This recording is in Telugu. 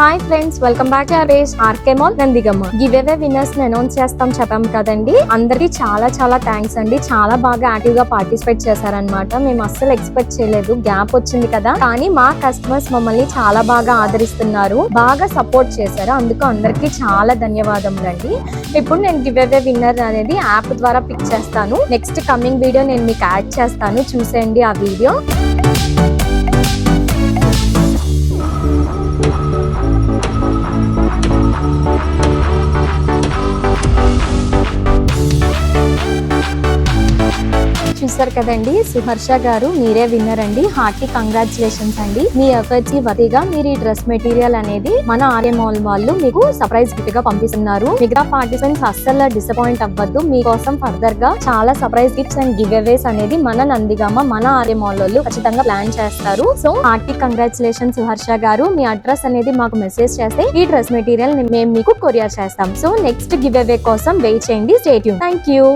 Hi friends, welcome back to RK mall Nandigama. Give away winners ని అనౌన్స్ చేస్తాం చెప్పాం కదండి. అందరికి చాలా చాలా థ్యాంక్స్ అండి. చాలా బాగా యాక్టివ్ గా పార్టిసిపేట్ చేశారనమాట. మేము అస్సలు ఎక్స్పెక్ట్ చేయలేదు, గ్యాప్ వచ్చింది కదా, కానీ మా కస్టమర్స్ మమ్మల్ని చాలా బాగా ఆదరిస్తున్నారు, బాగా సపోర్ట్ చేశారు. అందుకు అందరికి చాలా ధన్యవాదములు అండి. ఇప్పుడు నేను గివ్ అవే విన్నర్ అనేది యాప్ ద్వారా పిక్ చేస్తాను. నెక్స్ట్ కమింగ్ వీడియో నేను మీకు యాడ్ చేస్తాను, చూసేయండి ఆ వీడియో. చూసారు కదండి, సుహర్ష గారు మీరే విన్నర్ అండి. హార్టీ కంగ్రాచులేషన్స్ అండి. మీ ఎఫర్ట్స్ వర్తిగా మీరు ఈ డ్రెస్ మెటీరియల్ అనేది మన ఆర్కే మాల్ వాళ్ళు మీకు సర్ప్రైజ్ గిఫ్ట్ గా పంపిస్తున్నారు. మిగతా పార్టిసిపెంట్స్ అస్సలు డిసప్పాయింట్ అవ్వద్దు. మీకోసం ఫర్దర్ గా చాలా సర్ప్రైజ్ గిఫ్ట్స్ అండ్ గివ్ అవేస్ అనేది మన నందిగామ, మన ఆర్కే మాల్ వాళ్ళు ఖచ్చితంగా ప్లాన్ చేస్తారు. సో హార్టీ కంగ్రాచులేషన్స్ సుహర్ష గారు. మీ అడ్రస్ అనేది మాకు మెసేజ్ చేస్తే ఈ డ్రెస్ మెటీరియల్ మేము మీకు కొరియర్ చేస్తాం. సో నెక్స్ట్ గివ్ అవే కోసం వెయిట్ చేయండి. Stay tune. Thank you.